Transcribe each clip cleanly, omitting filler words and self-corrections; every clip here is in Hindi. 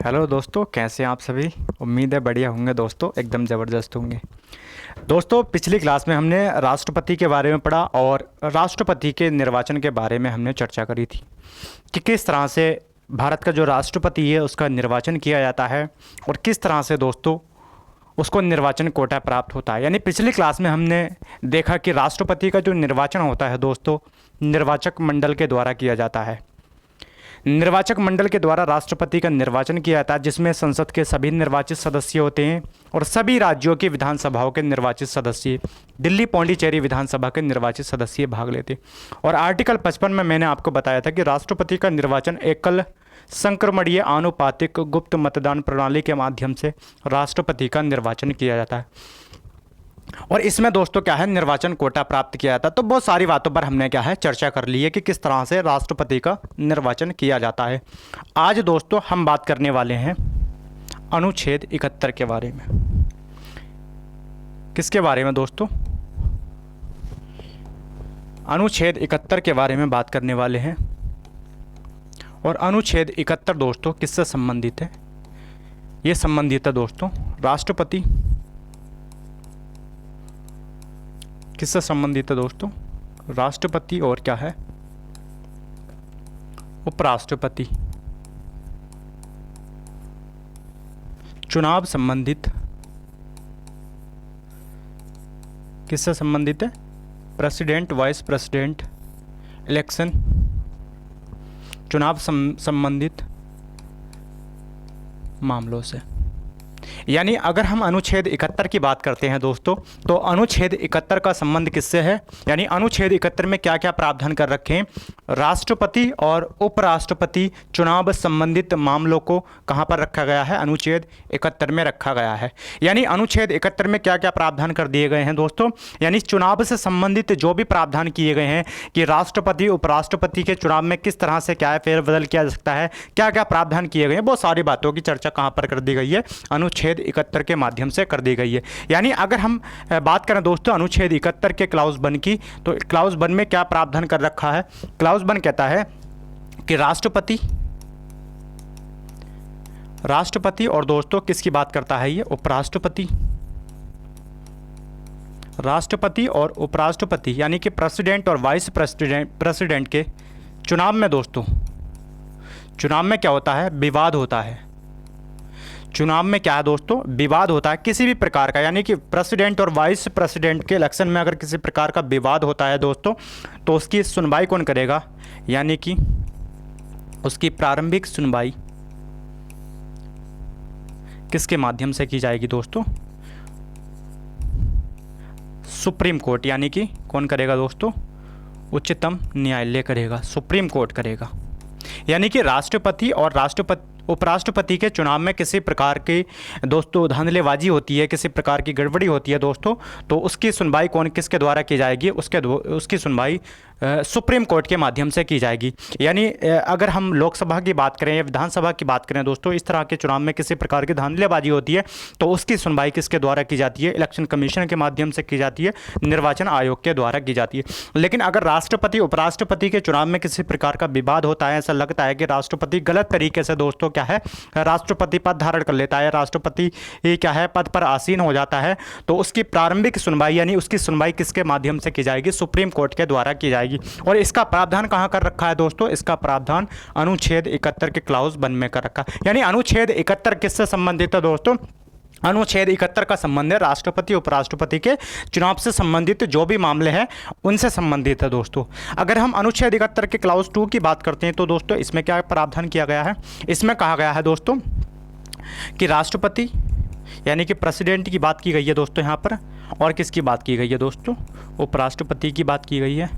हेलो दोस्तों, कैसे हैं आप सभी। उम्मीद है बढ़िया होंगे दोस्तों, एकदम ज़बरदस्त होंगे। दोस्तों, पिछली क्लास में हमने राष्ट्रपति के बारे में पढ़ा और राष्ट्रपति के निर्वाचन के बारे में हमने चर्चा करी थी कि किस तरह से भारत का जो राष्ट्रपति है उसका निर्वाचन किया जाता है और किस तरह से दोस्तों उसको निर्वाचन कोटा प्राप्त होता है। यानी पिछली क्लास में हमने देखा कि राष्ट्रपति का जो निर्वाचन होता है दोस्तों, निर्वाचक मंडल के द्वारा किया जाता है। निर्वाचक मंडल के द्वारा राष्ट्रपति का निर्वाचन किया जाता है, जिसमें संसद के सभी निर्वाचित सदस्य होते हैं और सभी राज्यों की विधानसभाओं के निर्वाचित सदस्य, दिल्ली पौंडीचेरी विधानसभा के निर्वाचित सदस्य भाग लेते हैं। और आर्टिकल 55 में मैंने आपको बताया था कि राष्ट्रपति का निर्वाचन एकल संक्रमणीय आनुपातिक गुप्त मतदान प्रणाली के माध्यम से राष्ट्रपति का निर्वाचन किया जाता है। और इसमें दोस्तों क्या है, निर्वाचन कोटा प्राप्त किया जाता है। तो बहुत सारी बातों पर हमने क्या है चर्चा कर ली है कि किस तरह से राष्ट्रपति का निर्वाचन किया जाता है। आज दोस्तों हम बात करने वाले हैं अनुच्छेद 71 के बारे में। किसके बारे में दोस्तों? अनुच्छेद 71 के बारे में बात करने वाले हैं। और अनुच्छेद 71 दोस्तों किससे संबंधित है? ये संबंधित है दोस्तों राष्ट्रपति। किससे संबंधित है दोस्तों? राष्ट्रपति और क्या है, उपराष्ट्रपति। चुनाव संबंधित किससे संबंधित है? प्रेसिडेंट, वाइस प्रेसिडेंट, इलेक्शन, चुनाव संबंधित मामलों से। यानी अगर हम अनुच्छेद 71 की बात करते हैं दोस्तों, तो अनुच्छेद 71 का संबंध किससे है? यानी अनुच्छेद 71 में क्या क्या प्रावधान कर रखे हैं? राष्ट्रपति और उपराष्ट्रपति चुनाव संबंधित मामलों को कहां पर रखा गया है? अनुच्छेद 71 में रखा गया है। यानी अनुच्छेद 71 में क्या क्या प्रावधान कर दिए गए हैं दोस्तों? यानी चुनाव से संबंधित जो भी प्रावधान किए गए हैं कि राष्ट्रपति उपराष्ट्रपति के चुनाव में किस तरह से क्या है फेरबदल किया जा सकता है, क्या क्या प्रावधान किए गए हैं, बहुत सारी बातों की चर्चा कहां पर कर दी गई है? अनुच्छेद 71 के माध्यम से कर दी गई है। यानी अगर हम बात करें दोस्तों अनुच्छेद 71 के क्लाउज 1 की, तो क्लाउज 1 में क्या प्रावधान कर रखा है? क्लाउज 1 कहता है कि राष्ट्रपति और दोस्तों किसकी बात करता है ये? उपराष्ट्रपति। राष्ट्रपति और उपराष्ट्रपति यानी कि प्रेसिडेंट और वाइस प्रेसिडेंट के चुनाव में दोस्तों, चुनाव में क्या होता है? विवाद होता है। चुनाव में क्या है दोस्तों? विवाद होता है किसी भी प्रकार का। यानी कि प्रेसिडेंट और वाइस प्रेसिडेंट के इलेक्शन में अगर किसी प्रकार का विवाद होता है दोस्तों, तो उसकी सुनवाई कौन करेगा? यानी कि उसकी प्रारंभिक सुनवाई किसके माध्यम से की जाएगी दोस्तों? Supreme court. यानी कि कौन करेगा दोस्तों? उच्चतम न्यायालय करेगा, सुप्रीम कोर्ट करेगा। यानी कि राष्ट्रपति और उपराष्ट्रपति के चुनाव में किसी प्रकार की दोस्तों धांधलेबाजी होती है, किसी प्रकार की गड़बड़ी होती है दोस्तों, तो उसकी सुनवाई किसके द्वारा की जाएगी? उसकी सुनवाई सुप्रीम कोर्ट के माध्यम से की जाएगी। यानी अगर हम लोकसभा की बात करें या विधानसभा की बात करें दोस्तों, इस तरह के चुनाव में किसी प्रकार की धांधलेबाजी होती है तो उसकी सुनवाई किसके द्वारा की जाती है? इलेक्शन कमीशन के माध्यम से की जाती है, निर्वाचन आयोग के द्वारा की जाती है। लेकिन अगर राष्ट्रपति उपराष्ट्रपति के चुनाव में किसी प्रकार का विवाद होता है, ऐसा लगता है कि राष्ट्रपति गलत तरीके से दोस्तों क्या है राष्ट्रपति पद धारण कर लेता है, राष्ट्रपति क्या है पद पर आसीन हो जाता है, तो उसकी प्रारंभिक सुनवाई यानी उसकी सुनवाई किसके माध्यम से की जाएगी? सुप्रीम कोर्ट के द्वारा की जाएगी। और इसका प्रावधान कहां कर रखा है दोस्तों? इसका प्रावधान अनुच्छेद 71 के क्लाउज 1 में कर रखा है। यानी अनुच्छेद 71 किससे संबंधित है दोस्तों? अनुच्छेद 71 का संबंध है राष्ट्रपति उपराष्ट्रपति के चुनाव से संबंधित जो भी मामले हैं उनसे संबंधित है दोस्तों। अगर हम अनुच्छेद 71 के क्लाउज 2 की बात करते हैं तो दोस्तों इसमें क्या प्रावधान किया गया है? इसमें कहा गया है दोस्तों कि राष्ट्रपति यानी कि प्रेसिडेंट की बात की गई है दोस्तों यहाँ पर, और किसकी बात की गई है दोस्तों? उपराष्ट्रपति की बात की गई है,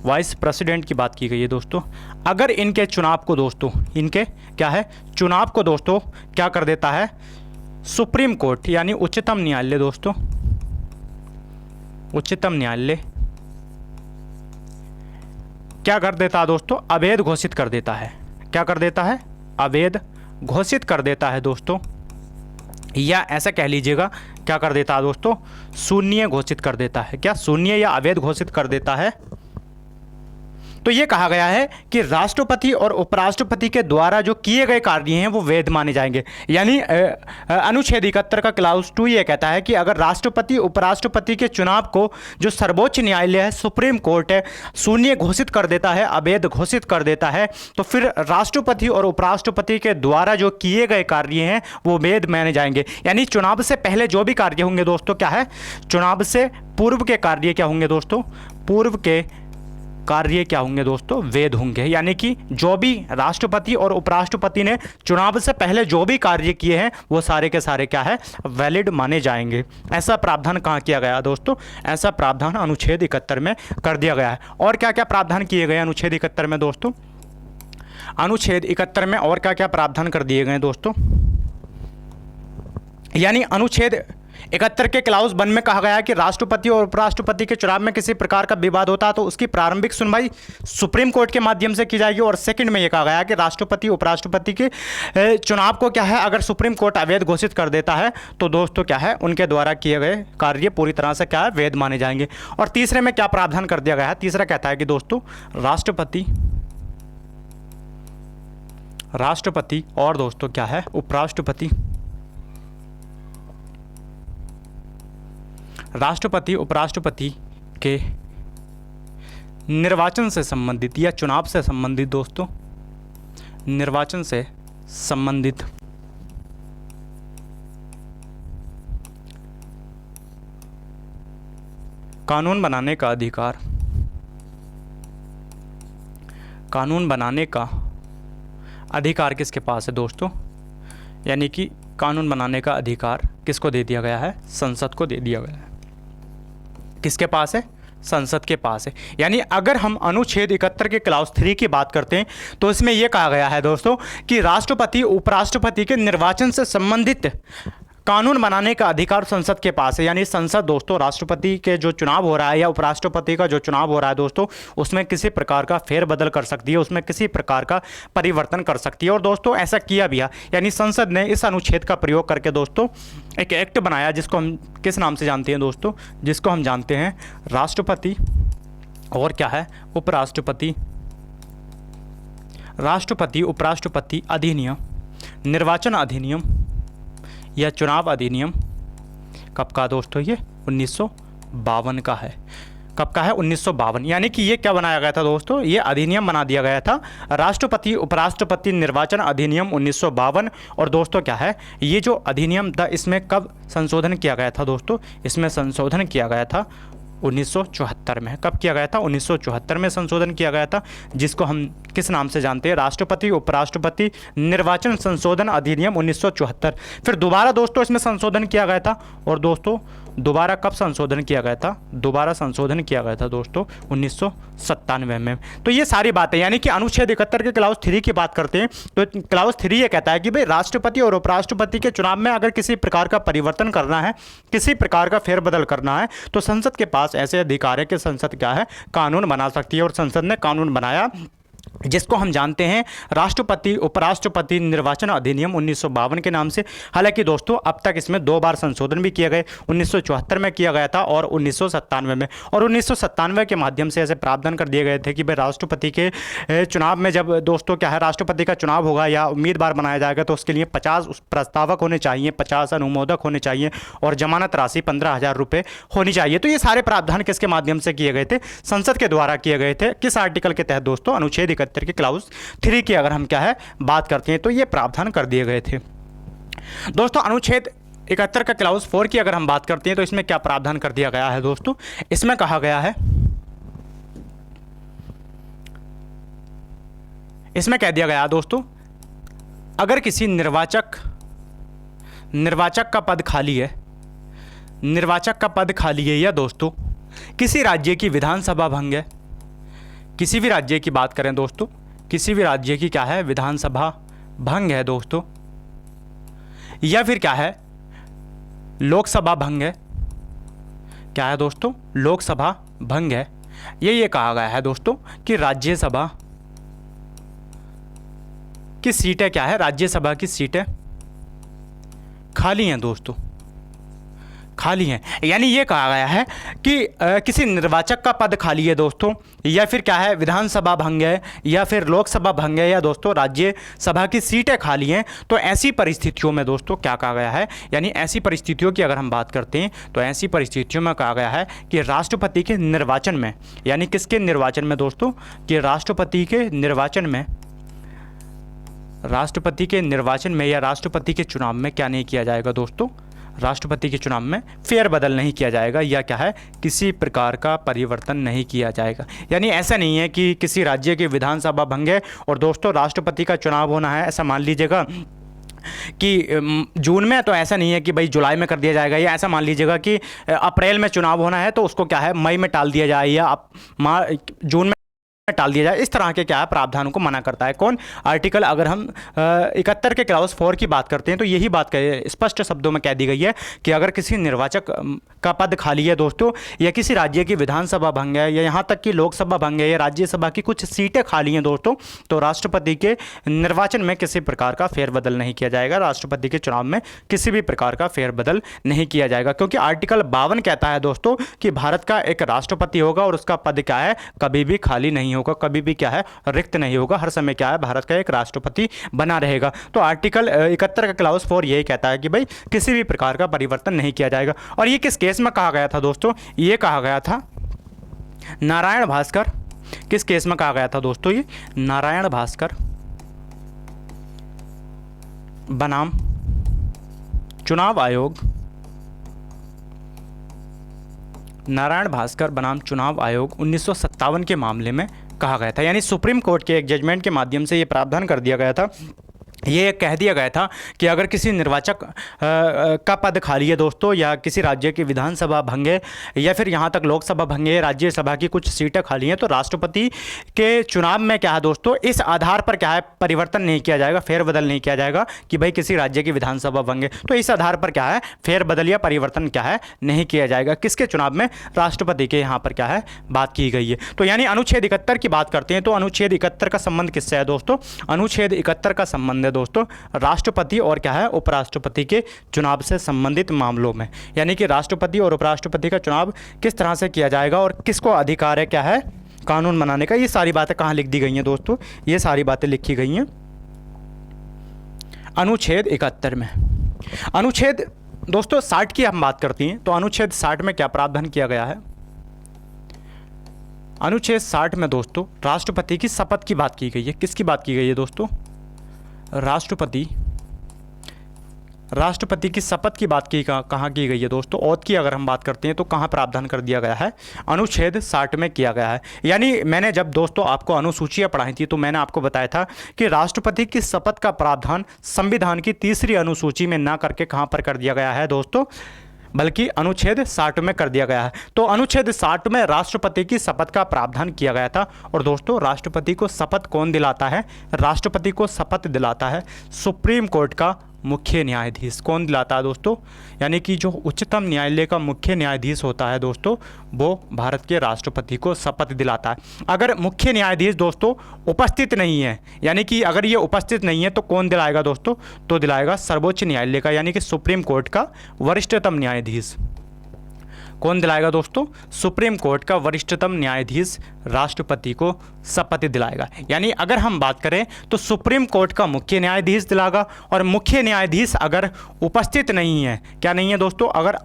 वाइस प्रेसिडेंट की बात की गई है दोस्तों। अगर इनके चुनाव को दोस्तों, इनके क्या है चुनाव को दोस्तों क्या कर देता है? सुप्रीम कोर्ट यानी उच्चतम न्यायालय दोस्तों, उच्चतम न्यायालय क्या कर देता है दोस्तों? अवैध घोषित कर देता है। क्या कर देता है? अवैध घोषित कर देता है दोस्तों, या ऐसा कह लीजिएगा क्या कर देता है दोस्तों? शून्य घोषित कर देता है। क्या शून्य या अवैध घोषित कर देता है? तो ये कहा गया है कि राष्ट्रपति और उपराष्ट्रपति के द्वारा जो किए गए कार्य हैं वो वैध माने जाएंगे। यानी अनुच्छेद 71 का क्लाउज 2 ये कहता है कि अगर राष्ट्रपति उपराष्ट्रपति के चुनाव को जो सर्वोच्च न्यायालय है, सुप्रीम कोर्ट है, शून्य घोषित कर देता है, अवैध घोषित कर देता है, तो फिर राष्ट्रपति और उपराष्ट्रपति के द्वारा जो किए गए कार्य हैं वो वैध माने जाएंगे। यानी चुनाव से पहले जो भी कार्य होंगे दोस्तों, क्या है, चुनाव से पूर्व के कार्य क्या होंगे दोस्तों, पूर्व के कार्य क्या होंगे दोस्तों, वैध होंगे। यानी कि जो भी राष्ट्रपति और उपराष्ट्रपति ने चुनाव से पहले जो भी कार्य किए हैं वो सारे के सारे क्या है, वैलिड माने जाएंगे। ऐसा प्रावधान कहाँ किया गया दोस्तों, ऐसा प्रावधान अनुच्छेद 71 में कर दिया गया है। और क्या क्या प्रावधान किए गए अनुच्छेद 71 में दोस्तों, अनुच्छेद 71 में और क्या क्या प्रावधान कर दिए गए दोस्तों, यानी अनुच्छेद 71 के क्लाउज 1 में कहा गया है कि राष्ट्रपति और उपराष्ट्रपति के चुनाव में किसी प्रकार का विवाद होता है तो उसकी प्रारंभिक सुनवाई सुप्रीम कोर्ट के माध्यम से की जाएगी। और सेकंड में यह कहा गया है कि राष्ट्रपति उपराष्ट्रपति के चुनाव को क्या है, अगर सुप्रीम कोर्ट अवैध घोषित कर देता है तो दोस्तों क्या है, उनके द्वारा किए गए कार्य पूरी तरह से क्या है, वैध माने जाएंगे। और तीसरे में क्या प्रावधान कर दिया गया है, तीसरा कहता है कि दोस्तों राष्ट्रपति और दोस्तों क्या है, राष्ट्रपति उपराष्ट्रपति के निर्वाचन से संबंधित या चुनाव से संबंधित दोस्तों, निर्वाचन से संबंधित कानून बनाने का अधिकार, कानून बनाने का अधिकार किसके पास है दोस्तों, यानी कि कानून बनाने का अधिकार किसको दे दिया गया है, संसद को दे दिया गया है। किसके पास है, संसद के पास है। यानी अगर हम अनुच्छेद 71 के क्लाउज 3 की बात करते हैं तो इसमें यह कहा गया है दोस्तों कि राष्ट्रपति उपराष्ट्रपति के निर्वाचन से संबंधित कानून बनाने का अधिकार संसद के पास है। यानी संसद दोस्तों राष्ट्रपति के जो चुनाव हो रहा है या उपराष्ट्रपति का जो चुनाव हो रहा है दोस्तों, उसमें किसी प्रकार का फेरबदल कर सकती है, उसमें किसी प्रकार का परिवर्तन कर सकती है। और दोस्तों ऐसा किया भी है। यानी संसद ने इस अनुच्छेद का प्रयोग करके दोस्तों एक एक्ट बनाया जिसको हम किस नाम से जानते हैं दोस्तों, जिसको हम जानते हैं राष्ट्रपति और क्या है, राष्ट्रपति उपराष्ट्रपति अधिनियम, निर्वाचन अधिनियम या चुनाव अधिनियम। कब का दोस्तों, ये 1952 का है। कब का है, 1952। यानी कि ये क्या बनाया गया था दोस्तों, ये अधिनियम बना दिया गया था, राष्ट्रपति उपराष्ट्रपति निर्वाचन अधिनियम 1952। और दोस्तों क्या है, ये जो अधिनियम था इसमें कब संशोधन किया गया था दोस्तों, इसमें संशोधन किया गया था 1974 में। कब किया गया था, 1974 में संशोधन किया गया था, जिसको हम किस नाम से जानते हैं, राष्ट्रपति उपराष्ट्रपति निर्वाचन संशोधन अधिनियम 1974। फिर दोबारा दोस्तों इसमें संशोधन किया गया था। और दोस्तों दोबारा कब संशोधन किया गया था, दोबारा संशोधन किया गया था दोस्तों 1997 में। तो ये सारी बातें, यानी कि अनुच्छेद 71 के क्लाउज 3 की बात करते हैं तो क्लाउज 3 ये कहता है कि भाई राष्ट्रपति और उपराष्ट्रपति के चुनाव में अगर किसी प्रकार का परिवर्तन करना है, किसी प्रकार का फेरबदल करना है तो संसद के पास ऐसे अधिकार है कि संसद क्या है, कानून बना सकती है। और संसद ने कानून बनाया जिसको हम जानते हैं राष्ट्रपति उपराष्ट्रपति निर्वाचन अधिनियम 1952 के नाम से। हालांकि दोस्तों अब तक इसमें 2 बार संशोधन भी किए गए, 1974 में किया गया था और 1997 में। और 1997 के माध्यम से ऐसे प्रावधान कर दिए गए थे कि भाई राष्ट्रपति के चुनाव में जब दोस्तों क्या है, राष्ट्रपति का चुनाव होगा या उम्मीदवार बनाया जाएगा तो उसके लिए 50 प्रस्तावक होने चाहिए, 50 अनुमोदक होने चाहिए और जमानत राशि 15,000 रुपये होनी चाहिए। तो ये सारे प्रावधान किसके माध्यम से किए गए थे, संसद के द्वारा किए गए थे। किस आर्टिकल के तहत दोस्तों, अनुच्छेद 71 के क्लाउज 3 की अगर हम क्या है बात करते हैं तो ये प्रावधान कर दिए गए थे। दोस्तों अनुच्छेद 71 का क्लाउज 4 की अगर हम बात करते हैं तो इसमें क्या प्रावधान कर दिया गया है दोस्तों, इसमें कहा गया है, इसमें कह दिया गया दोस्तों अगर किसी निर्वाचक का पद खाली है, निर्वाचक का पद खाली है या दोस्तों किसी राज्य की विधानसभा भंग है, किसी भी राज्य की बात करें दोस्तों, किसी भी राज्य की क्या है, विधानसभा भंग है दोस्तों, या फिर क्या है, लोकसभा भंग है, क्या है दोस्तों, लोकसभा भंग है। ये कहा गया है दोस्तों कि राज्यसभा की सीटें क्या है, राज्यसभा की सीटें खाली हैं दोस्तों, खाली हैं। यानी ये कहा गया है कि किसी निर्वाचक का पद खाली है दोस्तों, या फिर क्या है विधानसभा भंग है, या फिर लोकसभा भंग है, या दोस्तों राज्यसभा की सीटें खाली हैं, तो ऐसी परिस्थितियों में दोस्तों क्या कहा गया है, यानी ऐसी परिस्थितियों की अगर हम बात करते हैं तो ऐसी परिस्थितियों में कहा गया है कि राष्ट्रपति के निर्वाचन में, यानी किसके निर्वाचन में दोस्तों, कि राष्ट्रपति के निर्वाचन में, राष्ट्रपति के निर्वाचन में या राष्ट्रपति के चुनाव में क्या नहीं किया जाएगा दोस्तों, राष्ट्रपति के चुनाव में फेरबदल नहीं किया जाएगा, या क्या है किसी प्रकार का परिवर्तन नहीं किया जाएगा। यानी ऐसा नहीं है कि किसी राज्य की विधानसभा भंग है और दोस्तों राष्ट्रपति का चुनाव होना है, ऐसा मान लीजिएगा कि जून में, तो ऐसा नहीं है कि भाई जुलाई में कर दिया जाएगा, या ऐसा मान लीजिएगा कि अप्रैल में चुनाव होना है तो उसको क्या है मई में टाल दिया जाए, या जून में टाल दिया जाए। इस तरह के क्या है प्रावधानों को मना करता है कौन, आर्टिकल, अगर हम 71 के क्लाउज 4 की बात करते हैं तो यही बात स्पष्ट शब्दों में कह दी गई है कि अगर किसी निर्वाचक का पद खाली है दोस्तों, या किसी राज्य की विधानसभा भंग है, या यहाँ तक कि लोकसभा भंग है, या राज्यसभा की कुछ सीटें खाली हैं दोस्तों, तो राष्ट्रपति के निर्वाचन में किसी प्रकार का फेरबदल नहीं किया जाएगा, राष्ट्रपति के चुनाव में किसी भी प्रकार का फेरबदल नहीं किया जाएगा, क्योंकि आर्टिकल 52 कहता है दोस्तों कि भारत का एक राष्ट्रपति होगा और उसका पद क्या है कभी भी खाली नहीं होगा, कभी भी क्या है रिक्त नहीं होगा, हर समय क्या है भारत का एक राष्ट्रपति बना रहेगा। तो आर्टिकल 71 का क्लाउज 4 यही कहता है कि भाई किसी भी प्रकार का परिवर्तन नहीं किया जाएगा। और ये किस केस में कहा गया था दोस्तों, ये कहा गया था नारायण भास्कर, किस केस में कहा गया था दोस्तों, ये नारायण भास्कर बनाम चुनाव आयोग, नारायण भास्कर बनाम चुनाव आयोग 1957 के मामले में कहा गया था। यानी सुप्रीम कोर्ट के एक जजमेंट के माध्यम से ये प्रावधान कर दिया गया था, ये कह दिया गया था कि अगर किसी निर्वाचक का पद खाली है दोस्तों, या किसी राज्य की विधानसभा भंग है, या फिर यहाँ तक लोकसभा भंग है, राज्यसभा की कुछ सीटें खाली हैं, तो राष्ट्रपति के चुनाव में क्या है दोस्तों इस आधार पर क्या है परिवर्तन नहीं किया जाएगा, फेरबदल नहीं किया जाएगा कि भाई किसी राज्य की विधानसभा भंग है, तो इस आधार पर क्या है फेरबदल या परिवर्तन क्या है नहीं किया जाएगा, किसके चुनाव में, राष्ट्रपति के यहाँ पर क्या है बात की गई है। तो यानी अनुच्छेद 71 की बात करते हैं तो अनुच्छेद 71 का संबंध किससे है दोस्तों, अनुच्छेद 71 का संबंध है दोस्तों राष्ट्रपति और क्या है उपराष्ट्रपति के चुनाव से संबंधित मामलों में। यानी कि राष्ट्रपति और उपराष्ट्रपति का चुनाव किस तरह से किया जाएगा और किसको अधिकार है क्या है कानून बनाने का, ये सारी बातें कहाँ लिख दी गई हैं दोस्तों, ये सारी बातें लिखी गई हैं अनुच्छेद 71 में। अनुच्छेद दोस्तों 60 की हम बात करती हैं तो अनुच्छेद 60 में क्या प्रावधान किया गया है, अनुच्छेद 60 में दोस्तों राष्ट्रपति की शपथ की बात की गई है। किसकी बात की गई है दोस्तों, राष्ट्रपति की शपथ की बात की कहाँ की गई है दोस्तों, ओथ की अगर हम बात करते हैं तो कहाँ प्रावधान कर दिया गया है, अनुच्छेद 60 में किया गया है। यानी मैंने जब दोस्तों आपको अनुसूचियाँ पढ़ाई थी तो मैंने आपको बताया था कि राष्ट्रपति की शपथ का प्रावधान संविधान की 3री अनुसूची में ना करके कहाँ पर कर दिया गया है दोस्तों, बल्कि अनुच्छेद 60 में कर दिया गया है। तो अनुच्छेद 60 में राष्ट्रपति की शपथ का प्रावधान किया गया था। और दोस्तों राष्ट्रपति को शपथ कौन दिलाता है, राष्ट्रपति को शपथ दिलाता है सुप्रीम कोर्ट का मुख्य न्यायाधीश। कौन दिलाता है दोस्तों, यानी कि जो उच्चतम न्यायालय का मुख्य न्यायाधीश होता है दोस्तों वो भारत के राष्ट्रपति को शपथ दिलाता है। अगर मुख्य न्यायाधीश दोस्तों उपस्थित नहीं है, यानी कि अगर ये उपस्थित नहीं है तो कौन दिलाएगा दोस्तों, तो दिलाएगा सर्वोच्च न्यायालय का यानी कि सुप्रीम कोर्ट का वरिष्ठतम न्यायाधीश। कौन दिलाएगा दोस्तों, सुप्रीम कोर्ट का वरिष्ठतम न्यायाधीश राष्ट्रपति को शपथ दिलाएगा। यानी अगर हम बात करें तो सुप्रीम कोर्ट का मुख्य न्यायाधीश दिलाएगा, और मुख्य न्यायाधीश अगर उपस्थित नहीं है, क्या नहीं है दोस्तों, अगर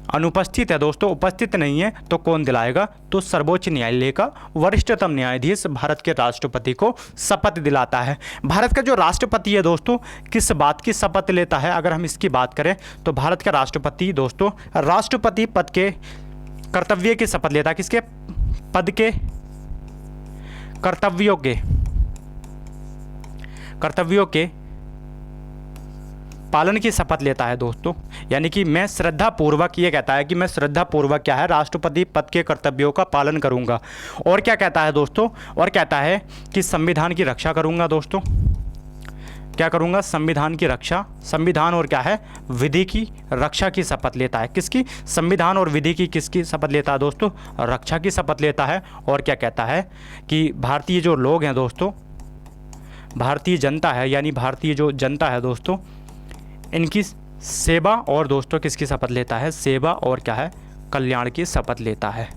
अनुपस्थित है दोस्तों, उपस्थित नहीं है तो कौन दिलाएगा, तो सर्वोच्च न्यायालय का वरिष्ठतम न्यायाधीश भारत के राष्ट्रपति को शपथ दिलाता है। भारत का जो राष्ट्रपति है दोस्तों किस बात की शपथ लेता है, अगर हम इसकी बात करें तो भारत का राष्ट्रपति दोस्तों राष्ट्रपति पद के कर्तव्य की शपथ लेता है। किसके पद के, कर्तव्यों के पालन की शपथ लेता है दोस्तों। यानी कि मैं श्रद्धापूर्वक, ये कहता है कि मैं श्रद्धापूर्वक क्या है राष्ट्रपति पद के कर्तव्यों का पालन करूंगा। और क्या कहता है दोस्तों, और कहता है कि संविधान की रक्षा करूंगा दोस्तों। क्या करूंगा, संविधान की रक्षा, संविधान और क्या है विधि की रक्षा की शपथ लेता है। किसकी, संविधान और विधि की किसकी शपथ लेता है दोस्तों, रक्षा की शपथ लेता है। और क्या कहता है कि भारतीय जो लोग हैं दोस्तों, भारतीय जनता है, यानी भारतीय जो जनता है दोस्तों, इनकी सेवा और दोस्तों किसकी शपथ लेता है? सेवा और क्या है? कल्याण की शपथ लेता है।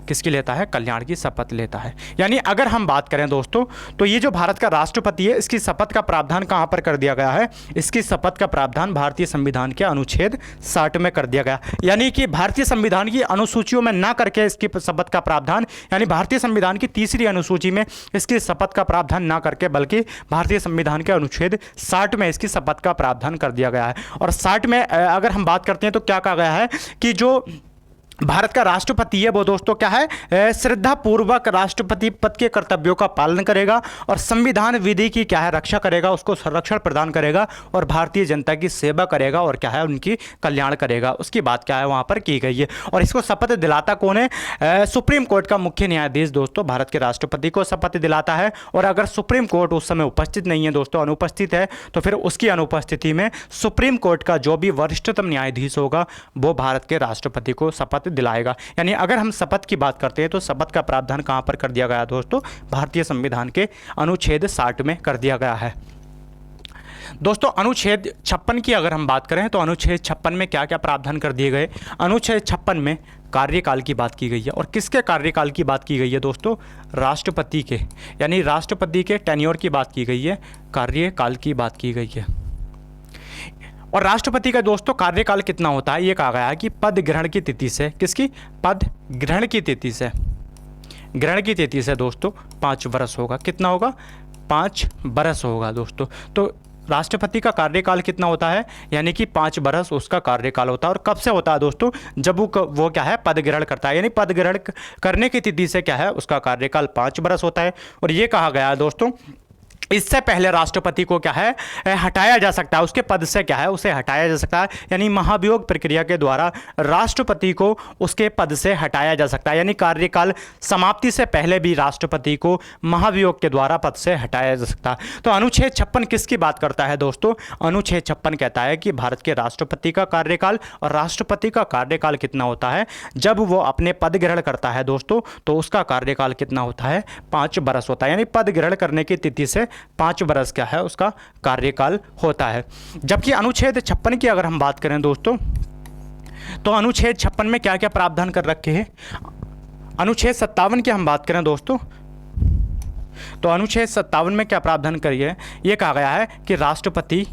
किसकी लेता है? कल्याण की शपथ लेता है। यानी अगर हम बात करें दोस्तों, तो ये जो भारत का राष्ट्रपति है, इसकी शपथ का प्रावधान कहाँ पर कर दिया गया है? इसकी शपथ का प्रावधान भारतीय संविधान के अनुच्छेद 60 में कर दिया गया। यानी कि भारतीय संविधान की अनुसूचियों में ना करके इसकी शपथ का प्रावधान, यानी भारतीय संविधान की तीसरी अनुसूची में इसकी शपथ का प्रावधान ना करके, बल्कि भारतीय संविधान के अनुच्छेद 60 में इसकी शपथ का प्रावधान कर दिया गया है। और 60 में अगर हम बात करते हैं तो क्या कहा गया है कि जो भारत का राष्ट्रपति है वो दोस्तों क्या है? श्रद्धा पूर्वक राष्ट्रपति पद के कर्तव्यों का पालन करेगा और संविधान विधि की क्या है? रक्षा करेगा, उसको संरक्षण प्रदान करेगा और भारतीय जनता की सेवा करेगा और क्या है? उनकी कल्याण करेगा। उसकी बात क्या है वहाँ पर की गई है। और इसको शपथ दिलाता कौन है? सुप्रीम कोर्ट का मुख्य न्यायाधीश दोस्तों भारत के राष्ट्रपति को शपथ दिलाता है। और अगर सुप्रीम कोर्ट उस समय उपस्थित नहीं है दोस्तों, अनुपस्थित है, तो फिर उसकी अनुपस्थिति में सुप्रीम कोर्ट का जो भी वरिष्ठतम न्यायाधीश होगा वो भारत के राष्ट्रपति को शपथ दिलाएगा। यानी अगर हम शपथ की बात करते हैं तो शपथ का प्रावधान कहां पर कर दिया गया दोस्तों? भारतीय संविधान के अनुच्छेद 60 में कर दिया गया है। दोस्तों अनुच्छेद 56 की अगर हम बात करें तो अनुच्छेद 56 में क्या क्या प्रावधान कर दिए गए? अनुच्छेद 56 में कार्यकाल की बात की गई है। और किसके कार्यकाल की बात की गई है दोस्तों? राष्ट्रपति के, यानी राष्ट्रपति के टेन्योर की बात की गई है, कार्यकाल की बात की गई है। और राष्ट्रपति का दोस्तों कार्यकाल कितना होता है? ये कहा गया है कि पद ग्रहण की तिथि से, किसकी? पद ग्रहण की तिथि से, ग्रहण की तिथि से दोस्तों 5 वर्ष होगा। कितना होगा? 5 वर्ष होगा दोस्तों। तो राष्ट्रपति का कार्यकाल कितना होता है? यानी कि 5 वर्ष उसका कार्यकाल होता है। और कब से होता है दोस्तों? जब वो क्या है? पद ग्रहण करता है। यानी पद ग्रहण करने की तिथि से क्या है? उसका कार्यकाल 5 वर्ष होता है। और ये कहा गया है दोस्तों इससे पहले राष्ट्रपति को क्या है? हटाया जा सकता है, उसके पद से क्या है? उसे हटाया जा सकता है। यानी महाभियोग प्रक्रिया के द्वारा राष्ट्रपति को उसके पद से हटाया जा सकता है। यानी कार्यकाल समाप्ति से पहले भी राष्ट्रपति को महाभियोग के द्वारा पद से हटाया जा सकता है। तो अनुच्छेद 56 किसकी बात करता है दोस्तों? अनुच्छेद 56 कहता है कि भारत के राष्ट्रपति का कार्यकाल, और राष्ट्रपति का कार्यकाल कितना होता है? जब वो अपने पद ग्रहण करता है दोस्तों तो उसका कार्यकाल कितना होता है? 5 वर्ष होता है। यानी पद ग्रहण करने की तिथि से 5 वर्ष क्या है? उसका कार्यकाल होता है। जबकि अनुच्छेद 56 की अगर हम बात करें दोस्तों, तो अनुच्छेद 56 में क्या क्या प्रावधान कर रखे हैं? अनुच्छेद 57 की हम बात करें दोस्तों, तो अनुच्छेद 57 में क्या प्रावधान करिए? ये कहा गया है कि राष्ट्रपति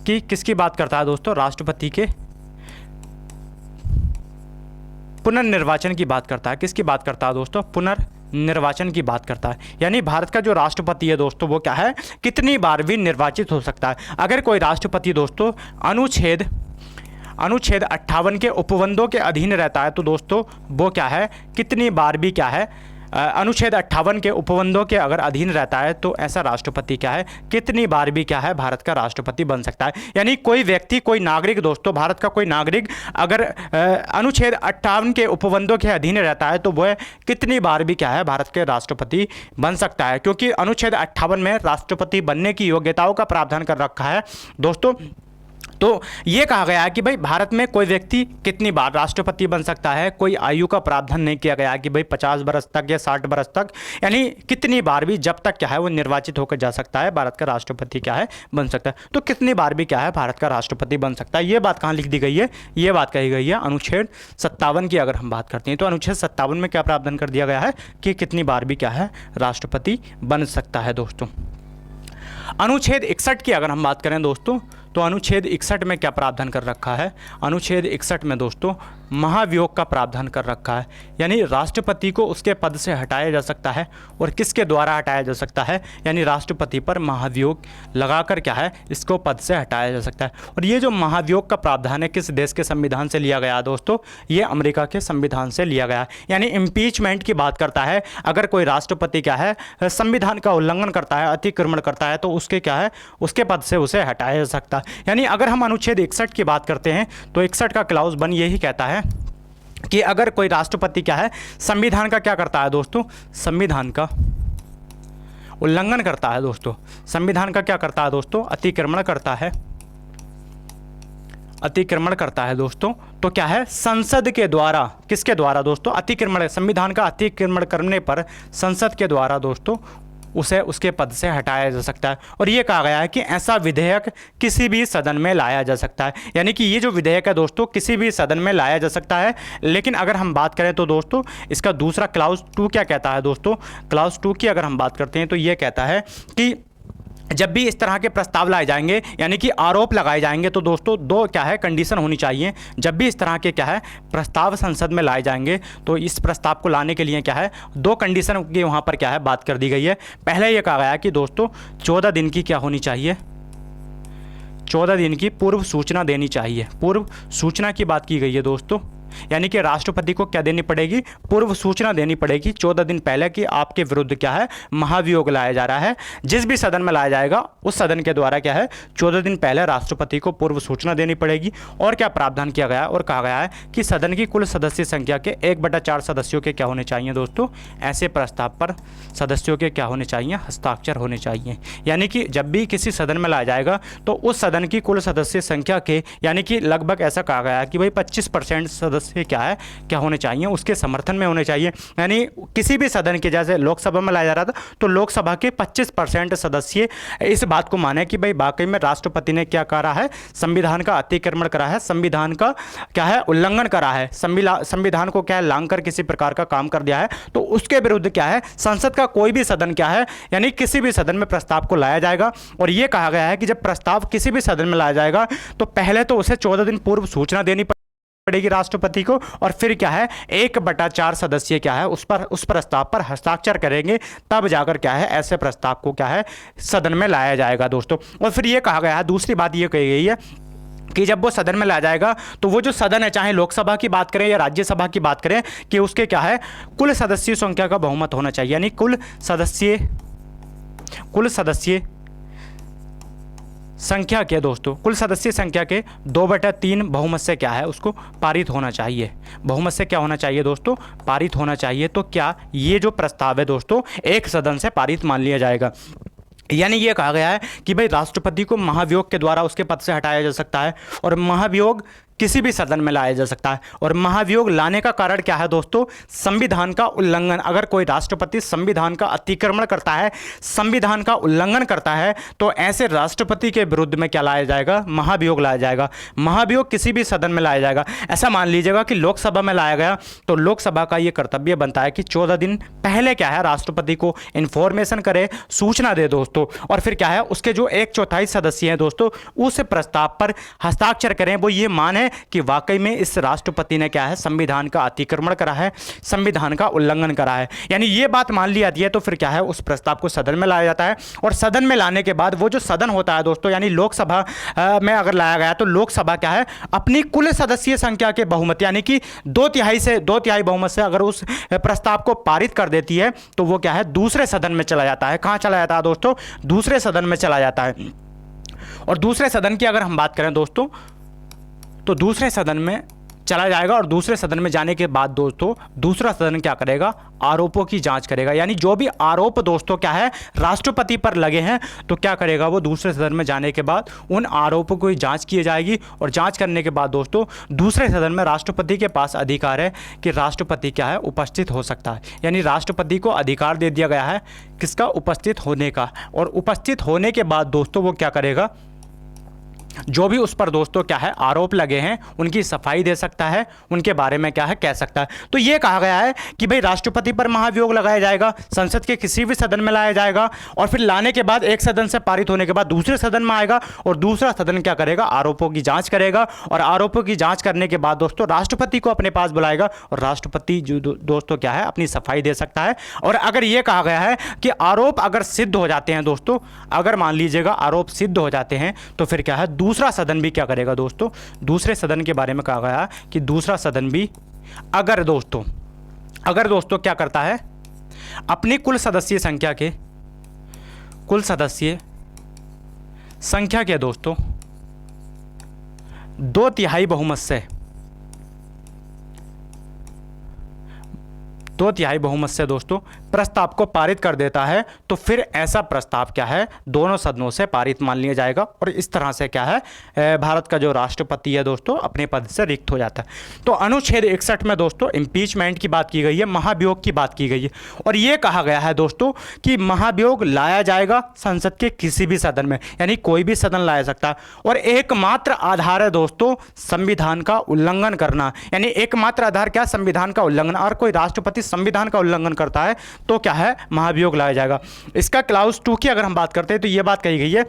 की किसकी बात करता है दोस्तों? राष्ट्रपति के पुनर्निर्वाचन की बात करता है। किसकी बात करता है दोस्तों? पुनर्निर्वाचन की बात करता है। यानी भारत का जो राष्ट्रपति है दोस्तों वो क्या है? कितनी बार भी निर्वाचित हो सकता है। अगर कोई राष्ट्रपति दोस्तों अनुच्छेद 58 के उपबंधों के अधीन रहता है तो दोस्तों वो क्या है? कितनी बार भी क्या है? अनुच्छेद 58 के उपबंधों के अगर अधीन रहता है तो ऐसा राष्ट्रपति क्या है? कितनी बार भी क्या है? भारत का राष्ट्रपति बन सकता है। यानी कोई व्यक्ति, कोई नागरिक दोस्तों, भारत का कोई नागरिक अगर अनुच्छेद 58 के उपबंधों के अधीन रहता है तो वह कितनी बार भी क्या है? भारत के राष्ट्रपति बन सकता है। क्योंकि अनुच्छेद 58 में राष्ट्रपति बनने की योग्यताओं का प्रावधान कर रखा है दोस्तों। तो ये कहा गया है कि भाई भारत में कोई व्यक्ति कितनी बार राष्ट्रपति बन सकता है। कोई आयु का प्रावधान नहीं किया गया कि भाई 50 वर्ष तक या 60 वर्ष तक, यानी कितनी बार भी, जब तक क्या है वो निर्वाचित होकर जा सकता है, भारत का राष्ट्रपति क्या है? बन सकता है। तो कितनी बार भी क्या है? भारत का राष्ट्रपति बन सकता है। ये बात कहाँ लिख दी गई है? ये बात कही गई है अनुच्छेद 57 की अगर हम बात करते हैं तो अनुच्छेद 57 में क्या प्रावधान कर दिया गया है कि कितनी बार भी क्या है? राष्ट्रपति बन सकता है दोस्तों। अनुच्छेद 61 की अगर हम बात करें दोस्तों, तो अनुच्छेद 61 में क्या प्रावधान कर रखा है? अनुच्छेद 61 में दोस्तों महाभियोग का प्रावधान कर रखा है। यानी राष्ट्रपति को उसके पद से हटाया जा सकता है। और किसके द्वारा हटाया जा सकता है? यानी राष्ट्रपति पर महाभियोग लगाकर क्या है? इसको पद से हटाया जा सकता है। और ये जो महाभियोग का प्रावधान है किस देश के संविधान से लिया गया दोस्तों? ये अमेरिका के संविधान से लिया गया है। यानी इम्पीचमेंट की बात करता है। अगर कोई राष्ट्रपति क्या है? संविधान का उल्लंघन करता है, अतिक्रमण करता है, तो उसके क्या है? उसके पद से उसे हटाया जा सकता है। यानी अगर हम अनुच्छेद 61 की बात करते हैं तो 61 का क्लाउज 1 यही कहता है कि अगर कोई राष्ट्रपति क्या है? संविधान का क्या करता है दोस्तों? संविधान का उल्लंघन करता है दोस्तों। संविधान का क्या करता है दोस्तों? अतिक्रमण करता है, अतिक्रमण करता है दोस्तों। तो क्या है? संसद के द्वारा, किसके द्वारा दोस्तों? अतिक्रमण, संविधान का अतिक्रमण करने पर संसद के द्वारा दोस्तों उसे उसके पद से हटाया जा सकता है। और ये कहा गया है कि ऐसा विधेयक किसी भी सदन में लाया जा सकता है, यानी कि ये जो विधेयक है दोस्तों किसी भी सदन में लाया जा सकता है। लेकिन अगर हम बात करें तो दोस्तों इसका दूसरा क्लाउज 2 क्या कहता है दोस्तों, क्लाउज 2 की अगर हम बात करते हैं तो ये कहता है कि जब भी इस तरह के प्रस्ताव लाए जाएंगे यानी कि आरोप लगाए जाएंगे तो दोस्तों दो क्या है कंडीशन होनी चाहिए। जब भी इस तरह के क्या है प्रस्ताव संसद में लाए जाएंगे तो इस प्रस्ताव को लाने के लिए क्या है 2 कंडीशन की वहाँ पर क्या है बात कर दी गई है। पहले ये कहा गया है कि दोस्तों 14 दिन की क्या होनी चाहिए, 14 दिन की पूर्व सूचना देनी चाहिए। पूर्व सूचना की बात की गई है दोस्तों, यानी कि राष्ट्रपति को क्या देनी पड़ेगी, पूर्व सूचना देनी पड़ेगी 14 दिन पहले कि आपके विरुद्ध क्या है महाभियोग लाया जा रहा है। जिस भी सदन में लाया जाएगा उस सदन के द्वारा क्या है 14 दिन पहले राष्ट्रपति को पूर्व सूचना देनी पड़ेगी। और क्या प्रावधान किया गया है, और कहा गया है कि सदन की कुल सदस्य संख्या के 1/4 सदस्यों के क्या होने चाहिए दोस्तों, ऐसे प्रस्ताव पर सदस्यों के क्या होने चाहिए, हस्ताक्षर होने चाहिए। यानी कि जब भी किसी सदन में लाया जाएगा तो उस सदन की कुल सदस्य संख्या के यानी कि लगभग ऐसा कहा गया है कि भाई 25% सदस्य क्या है क्या होने चाहिए, उसके समर्थन में होने चाहिए। यानी किसी भी सदन के, जैसे लोकसभा में लाया जा रहा था तो लोकसभा के 25% सदस्य इस बात को माने कि भाई वाकई में राष्ट्रपति ने क्या करा है, संविधान का अतिक्रमण करा है, संविधान का क्या है उल्लंघन करा है, संविधान को क्या है लांघ कर किसी प्रकार का काम कर दिया है, तो उसके विरुद्ध क्या है संसद का कोई भी सदन क्या है यानी किसी भी सदन में प्रस्ताव को लाया जाएगा। और यह कहा गया है कि जब प्रस्ताव किसी भी सदन में लाया जाएगा तो पहले तो उसे 14 दिन पूर्व सूचना देनी पड़ेगी राष्ट्रपति को, और फिर क्या है 1/4 सदस्य क्या है उस प्रस्ताव पर हस्ताक्षर करेंगे, तब जाकर क्या है ऐसे प्रस्ताव को क्या है सदन में लाया जाएगा दोस्तों। और फिर ये कहा गया है, दूसरी बात ये कही गई है कि जब वो सदन में लाया जाएगा तो वो जो सदन है, चाहे लोकसभा की बात करें या राज्यसभा की बात करें, कि उसके क्या है कुल सदस्य संख्या का बहुमत होना चाहिए। यानी कुल सदस्य संख्या के दोस्तों कुल सदस्य संख्या के 2/3 बहुमत से क्या है उसको पारित होना चाहिए। बहुमत से क्या होना चाहिए दोस्तों, पारित होना चाहिए। तो क्या ये जो प्रस्ताव है दोस्तों एक सदन से पारित मान लिया जाएगा। यानी ये कहा गया है कि भाई राष्ट्रपति को महाभियोग के द्वारा उसके पद से हटाया जा सकता है, और महाभियोग किसी भी सदन में लाया जा सकता है। और महाभियोग लाने का कारण क्या है दोस्तों, संविधान का उल्लंघन। अगर कोई राष्ट्रपति संविधान का अतिक्रमण करता है, संविधान का उल्लंघन करता है, तो ऐसे राष्ट्रपति के विरुद्ध में क्या लाया जाएगा, महाभियोग लाया जाएगा। महाभियोग किसी भी सदन में लाया जाएगा। ऐसा मान लीजिएगा कि लोकसभा में लाया गया तो लोकसभा का ये कर्तव्य बनता है कि 14 दिन पहले क्या है राष्ट्रपति को इन्फॉर्मेशन करे, सूचना दे दोस्तों, और फिर क्या है उसके जो 1/4 सदस्य हैं दोस्तों उस प्रस्ताव पर हस्ताक्षर करें, वो ये माने कि वाकई में इस राष्ट्रपति ने क्या है संविधान का अतिक्रमण करा है, संविधान का उल्लंघन करा है। यानी ये बात मान ली जाती है तो फिर क्या है उस प्रस्ताव को सदन में लाया जाता है। और सदन में लाने के बाद वो जो सदन होता है दोस्तों, यानी लोकसभा में अगर लाया गया तो लोकसभा क्या है अपनी कुल सदस्य संख्या के बहुमत यानी कि 2/3 बहुमत से अगर उस प्रस्ताव को पारित कर देती है तो वो क्या है दूसरे सदन में चला जाता है। कहां चला जाता है दोस्तों, दूसरे सदन में चला जाता है। और दूसरे सदन की अगर हम बात करें दोस्तों तो दूसरे सदन में चला जाएगा, और दूसरे सदन में जाने के बाद दोस्तों दूसरा सदन क्या करेगा, आरोपों की जांच करेगा। यानी जो भी आरोप दोस्तों क्या है राष्ट्रपति पर लगे हैं तो क्या करेगा वो दूसरे सदन में जाने के बाद उन आरोपों की जांच की जाएगी, और जांच करने के बाद दोस्तों दूसरे सदन में राष्ट्रपति के पास अधिकार है कि राष्ट्रपति क्या है उपस्थित हो सकता है। यानी राष्ट्रपति को अधिकार दे दिया गया है किसका, उपस्थित होने का। और उपस्थित होने के बाद दोस्तों वो क्या करेगा, जो भी उस पर दोस्तों क्या है आरोप लगे हैं उनकी सफाई दे सकता है, उनके बारे में क्या है कह सकता है। तो ये कहा गया है कि भाई राष्ट्रपति पर महाभियोग लगाया जाएगा, संसद के किसी भी सदन में लाया जाएगा, और फिर लाने के बाद एक सदन से पारित होने के बाद दूसरे सदन में आएगा, और दूसरा सदन क्या करेगा आरोपों की जांच करेगा, और आरोपों की जांच करने के बाद दोस्तों राष्ट्रपति को अपने पास बुलाएगा, और राष्ट्रपति जो दोस्तों क्या है अपनी सफाई दे सकता है। और अगर ये कहा गया है कि आरोप अगर सिद्ध हो जाते हैं दोस्तों, अगर मान लीजिएगा आरोप सिद्ध हो जाते हैं तो फिर क्या है दूसरा सदन भी क्या करेगा दोस्तों, दूसरे सदन के बारे में कहा गया कि दूसरा सदन भी अगर दोस्तों क्या करता है अपनी कुल सदस्य संख्या के दोस्तों 2/3 बहुमत से दोस्तों प्रस्ताव को पारित कर देता है तो फिर ऐसा प्रस्ताव क्या है, दोनों सदनों से पारित मान लिया जाएगा और इस तरह से क्या है, भारत का जो राष्ट्रपति है दोस्तों अपने पद से रिक्त हो जाता है। तो अनुच्छेद 61 में दोस्तों इम्पीचमेंट की बात की गई है, महाभियोग की बात की गई है और ये कहा गया है दोस्तों कि महाभियोग लाया जाएगा संसद के किसी भी सदन में, यानी कोई भी सदन लाया सकता है और एकमात्र आधार है दोस्तों संविधान का उल्लंघन करना, यानी एकमात्र आधार क्या, संविधान का उल्लंघन। और कोई राष्ट्रपति संविधान का उल्लंघन करता है तो क्या है, महाभियोग लाया जाएगा। इसका क्लाउज 2 की अगर हम बात करते हैं तो यह बात कही गई है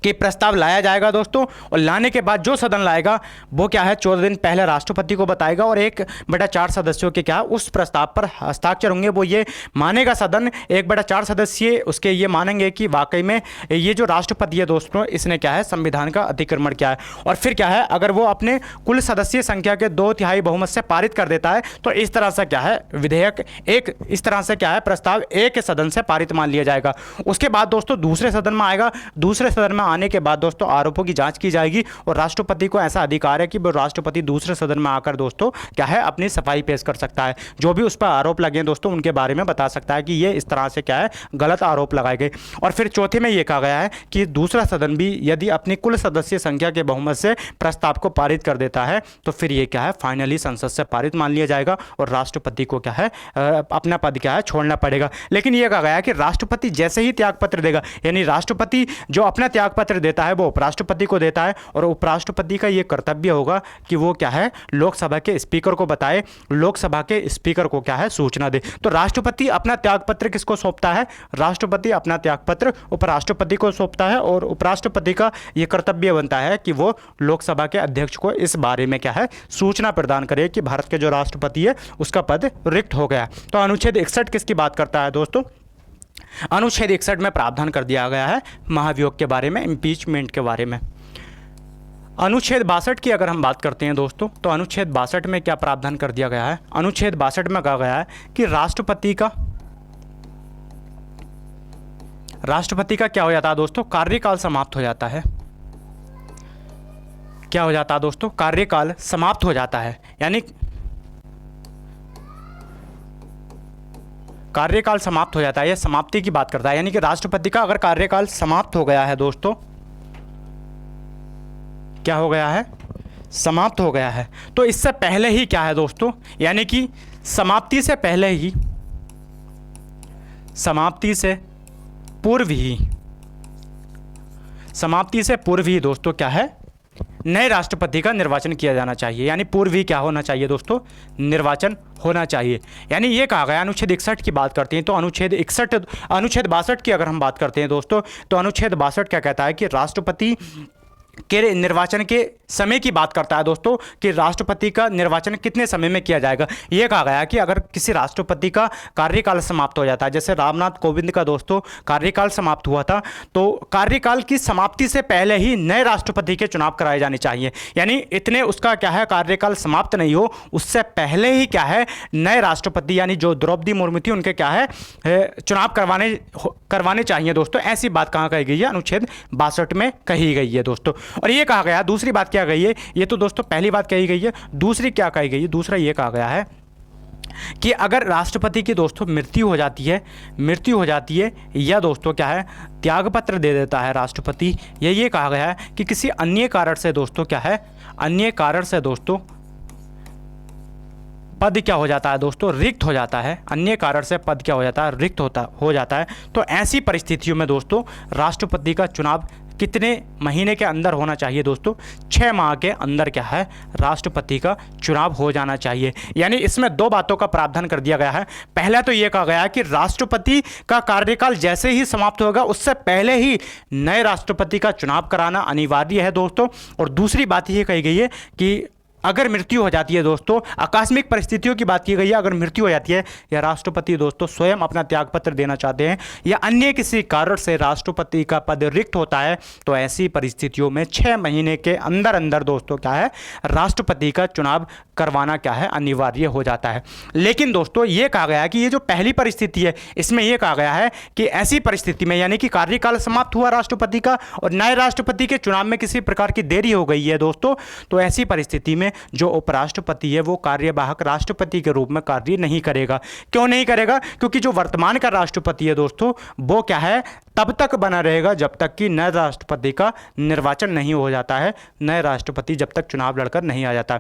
कि प्रस्ताव लाया जाएगा दोस्तों और लाने के बाद जो सदन लाएगा वो क्या है, 14 दिन पहले राष्ट्रपति को बताएगा और 1/4 सदस्यों के क्या उस प्रस्ताव पर हस्ताक्षर होंगे। वो ये मानेगा सदन 1/4 सदस्य उसके ये मानेंगे कि वाकई में ये जो राष्ट्रपति है दोस्तों इसने क्या है, संविधान का अतिक्रमण किया है। और फिर क्या है, अगर वो अपने कुल सदस्य संख्या के 2/3 बहुमत से पारित कर देता है तो इस तरह से क्या है, विधेयक इस तरह से क्या है, प्रस्ताव एक सदन से पारित मान लिया जाएगा। उसके बाद दोस्तों दूसरे सदन में आएगा, दूसरे सदन में आने के बाद दोस्तों आरोपों की जांच की जाएगी और राष्ट्रपति को ऐसा अधिकार है कि वो राष्ट्रपति दूसरे सदन में आकर दोस्तों क्या है, अपनी सफाई पेश कर सकता है। जो भी उस पर आरोप लगे दोस्तों उनके बारे में बता सकता है कि ये इस तरह से क्या है, गलत आरोप लगाए गए। और फिर चौथे में ये कहा गया है कि दूसरा सदन भी यदि अपनी कुल सदस्य संख्या के बहुमत से प्रस्ताव को पारित कर देता है तो फिर ये क्या है, फाइनली संसद से पारित मान लिया जाएगा और राष्ट्रपति को क्या है, अपना पद क्या है, छोड़ना पड़ेगा। लेकिन यह कहा गया है कि राष्ट्रपति जैसे ही त्यागपत्र देगा, यानी राष्ट्रपति जो अपना त्यागपत्र देता है वो उपराष्ट्रपति को देता है और उपराष्ट्रपति का ये कर्तव्य होगा कि वो क्या है, लोकसभा के स्पीकर को बताए, लोकसभा के स्पीकर को क्या है, सूचना दे। तो राष्ट्रपति अपना त्यागपत्र किसको सौंपता है, राष्ट्रपति अपना त्यागपत्र उपराष्ट्रपति को सौंपता है और उपराष्ट्रपति का ये कर्तव्य बनता है कि वो लोकसभा के अध्यक्ष को इस बारे में क्या है, सूचना प्रदान करे कि भारत के जो राष्ट्रपति है उसका पद रिक्त हो गया। तो अनुच्छेद 61 किसकी बात करता है दोस्तों, अनुच्छेद 61 में प्रावधान कर दिया गया है महाभियोग के बारे में, इम्पीचमेंट के बारे में। अनुच्छेद 62 की अगर हम बात करते हैं दोस्तों तो अनुच्छेद 62 में क्या प्रावधान कर दिया गया है, अनुच्छेद 62 में कहा गया है कि राष्ट्रपति का क्या हो जाता है दोस्तों, कार्यकाल समाप्त हो जाता है। क्या हो जाता है दोस्तों, कार्यकाल समाप्त हो जाता है, यानी कार्यकाल समाप्त हो जाता है, यह समाप्ति की बात करता है। यानी कि राष्ट्रपति का अगर कार्यकाल समाप्त हो गया है दोस्तों, क्या हो गया है, समाप्त हो गया है, तो इससे पहले ही क्या है दोस्तों, यानी कि समाप्ति से पहले ही, समाप्ति से पूर्व ही दोस्तों क्या है, नए राष्ट्रपति का निर्वाचन किया जाना चाहिए। यानी पूर्व ही क्या होना चाहिए दोस्तों, निर्वाचन होना चाहिए। यानी ये कहा गया, अनुच्छेद 61 की बात करते हैं तो अनुच्छेद 62 की अगर हम बात करते हैं दोस्तों तो अनुच्छेद 62 क्या कहता है कि राष्ट्रपति के निर्वाचन के समय की बात करता है दोस्तों कि राष्ट्रपति का निर्वाचन कितने समय में किया जाएगा। यह कहा गया कि अगर किसी राष्ट्रपति का कार्यकाल समाप्त हो जाता है, जैसे रामनाथ कोविंद का दोस्तों कार्यकाल समाप्त हुआ था, तो कार्यकाल की समाप्ति से पहले ही नए राष्ट्रपति के चुनाव कराए जाने चाहिए। यानी इतने उसका क्या है, कार्यकाल समाप्त नहीं हो उससे पहले ही क्या है, नए राष्ट्रपति यानी जो द्रौपदी मुर्मू थी उनके क्या है, चुनाव करवाने चाहिए दोस्तों। ऐसी बात कहाँ कही गई है, अनुच्छेद 62 में कही गई है दोस्तों। और ये कहा गया, दूसरी बात क्या गई है, ये तो दोस्तों पहली बात कही गई है, दूसरी क्या कही गई है, दूसरा ये कहा गया है कि अगर राष्ट्रपति की दोस्तों मृत्यु हो जाती है या दोस्तों क्या है, त्यागपत्र दे देता है राष्ट्रपति, ये कहा गया है कि किसी अन्य कारण से दोस्तों क्या है, अन्य कारण से दोस्तों पद क्या हो जाता है दोस्तों, रिक्त हो जाता है, अन्य कारण से पद क्या हो जाता है, रिक्त हो जाता है। तो ऐसी परिस्थितियों में दोस्तों राष्ट्रपति का चुनाव कितने महीने के अंदर होना चाहिए दोस्तों, 6 माह के अंदर क्या है, राष्ट्रपति का चुनाव हो जाना चाहिए। यानी इसमें 2 बातों का प्रावधान कर दिया गया है। पहला तो ये कहा गया है कि राष्ट्रपति का कार्यकाल जैसे ही समाप्त होगा उससे पहले ही नए राष्ट्रपति का चुनाव कराना अनिवार्य है दोस्तों। और दूसरी बात ये कही गई है कि अगर मृत्यु हो जाती है दोस्तों, आकस्मिक परिस्थितियों की बात की गई है, अगर मृत्यु हो जाती है या राष्ट्रपति दोस्तों स्वयं अपना त्यागपत्र देना चाहते हैं या अन्य किसी कारण से राष्ट्रपति का पद रिक्त होता है, तो ऐसी परिस्थितियों में 6 महीने के अंदर अंदर दोस्तों क्या है, राष्ट्रपति का चुनाव करवाना क्या है, अनिवार्य हो जाता है। लेकिन दोस्तों ये कहा गया है कि ये जो पहली परिस्थिति है इसमें ये कहा गया है कि ऐसी परिस्थिति में, यानी कि कार्यकाल समाप्त हुआ राष्ट्रपति का और नए राष्ट्रपति के चुनाव में किसी प्रकार की देरी हो गई है दोस्तों, तो ऐसी परिस्थिति में जो उपराष्ट्रपति है वो कार्यवाहक राष्ट्रपति के रूप में कार्य नहीं करेगा। क्यों नहीं करेगा? क्योंकि जो वर्तमान का राष्ट्रपति है दोस्तों वो क्या है, तब तक बना रहेगा जब तक कि नए राष्ट्रपति का निर्वाचन नहीं हो जाता है, नए राष्ट्रपति जब तक चुनाव लड़कर नहीं आ जाता।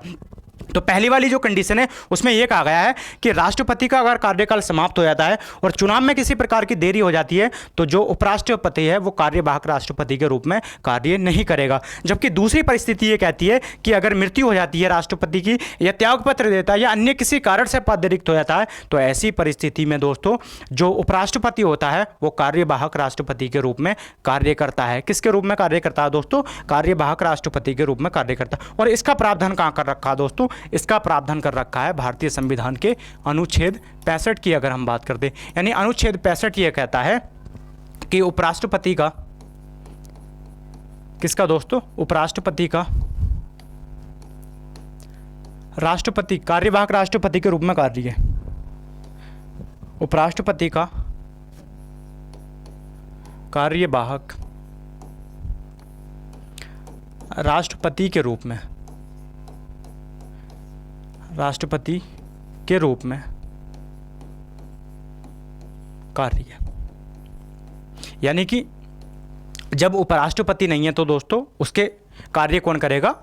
तो पहली वाली जो कंडीशन है उसमें यह कहा गया है कि राष्ट्रपति का अगर कार्यकाल समाप्त हो जाता है और चुनाव में किसी प्रकार की देरी हो जाती है तो जो उपराष्ट्रपति है वो कार्यवाहक राष्ट्रपति के रूप में कार्य नहीं करेगा। जबकि दूसरी परिस्थिति ये कहती है कि अगर मृत्यु हो जाती है राष्ट्रपति की, या त्यागपत्र देता है, या अन्य किसी कारण से पद रिक्त हो जाता है, तो ऐसी परिस्थिति में दोस्तों जो उपराष्ट्रपति होता है वो कार्यवाहक राष्ट्रपति के रूप में कार्य करता है। किसके रूप में कार्य करता है दोस्तों? कार्यवाहक राष्ट्रपति के रूप में कार्य करता है। और इसका प्रावधान कहाँ कर रखा है दोस्तों? इसका प्रावधान कर रखा है भारतीय संविधान के अनुच्छेद 65 की अगर हम बात करते हैं, यानी अनुच्छेद 65 ये कहता है कि उपराष्ट्रपति का, किसका दोस्तों? उपराष्ट्रपति का राष्ट्रपति, कार्यवाहक राष्ट्रपति के रूप में कार्य है। उपराष्ट्रपति का कार्यवाहक राष्ट्रपति के रूप में, राष्ट्रपति के रूप में कार्य, यानी कि जब उपराष्ट्रपति नहीं है तो दोस्तों उसके कार्य कौन करेगा?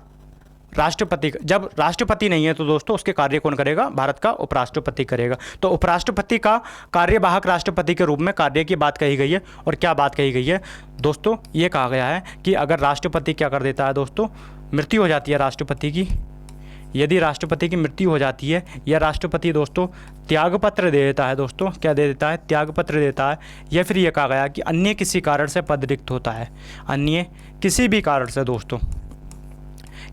राष्ट्रपति। जब राष्ट्रपति नहीं है तो दोस्तों उसके कार्य कौन करेगा? भारत का उपराष्ट्रपति करेगा। तो उपराष्ट्रपति का कार्यवाहक राष्ट्रपति के रूप में कार्य की बात कही गई है। और क्या बात कही गई है दोस्तों? ये कहा गया है कि अगर राष्ट्रपति क्या कर देता है दोस्तों, मृत्यु हो जाती है राष्ट्रपति की, यदि राष्ट्रपति की मृत्यु हो जाती है या राष्ट्रपति दोस्तों त्यागपत्र दे देता है, दोस्तों क्या दे देता है? त्यागपत्र देता है, या फिर यह कहा गया कि अन्य किसी कारण से पद रिक्त होता है, अन्य किसी भी कारण से दोस्तों,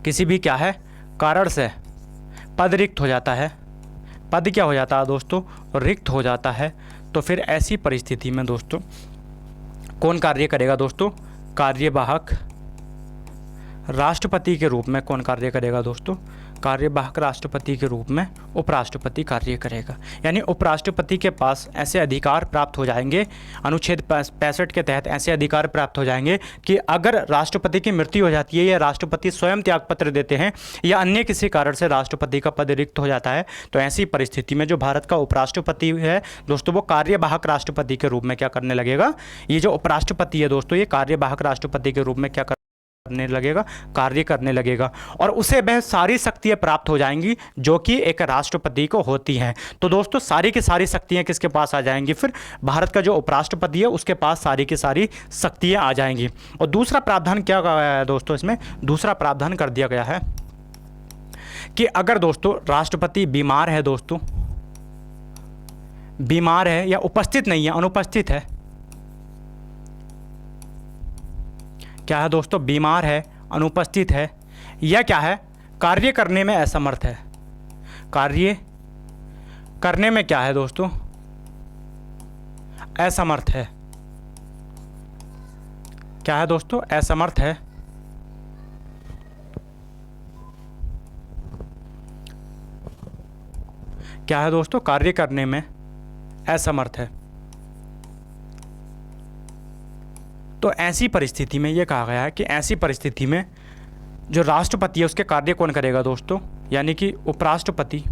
किसी भी क्या है कारण से पद रिक्त हो जाता है, पद क्या हो जाता है दोस्तों? रिक्त हो जाता है। तो फिर ऐसी परिस्थिति में दोस्तों कौन कार्य करेगा दोस्तों? कार्यवाहक राष्ट्रपति के रूप में कौन कार्य करेगा दोस्तों? कार्यवाहक राष्ट्रपति के रूप में उपराष्ट्रपति कार्य करेगा। यानी उपराष्ट्रपति के पास ऐसे अधिकार प्राप्त हो जाएंगे, अनुच्छेद 65 के तहत ऐसे अधिकार प्राप्त हो जाएंगे कि अगर राष्ट्रपति की मृत्यु हो जाती है या राष्ट्रपति स्वयं त्यागपत्र देते हैं या अन्य किसी कारण से राष्ट्रपति का पद रिक्त हो जाता है, तो ऐसी परिस्थिति में जो भारत का उपराष्ट्रपति है दोस्तों वो कार्यवाहक राष्ट्रपति के रूप में क्या करने लगेगा? ये जो उपराष्ट्रपति है दोस्तों ये कार्यवाहक राष्ट्रपति के रूप में क्या करने लगेगा? कार्य करने लगेगा। और उसे वह सारी शक्तियां प्राप्त हो जाएंगी जो कि एक राष्ट्रपति को होती हैं। तो दोस्तों सारी की सारी शक्तियां किसके पास आ जाएंगी? फिर भारत का जो उपराष्ट्रपति है उसके पास सारी की सारी शक्तियां आ जाएंगी। और दूसरा प्रावधान क्या कहा गया है दोस्तों? इसमें दूसरा प्रावधान कर दिया गया है कि अगर दोस्तों राष्ट्रपति बीमार है, दोस्तों बीमार है या उपस्थित नहीं है, अनुपस्थित है, क्या है दोस्तों? बीमार है, अनुपस्थित है, या क्या है? कार्य करने में असमर्थ है। कार्य करने में क्या है दोस्तों? असमर्थ है। क्या है दोस्तों? असमर्थ है। क्या है दोस्तों? कार्य करने में असमर्थ है। तो ऐसी परिस्थिति में यह कहा गया है कि ऐसी परिस्थिति में जो राष्ट्रपति है उसके कार्य कौन करेगा दोस्तों? यानी कि उपराष्ट्रपति,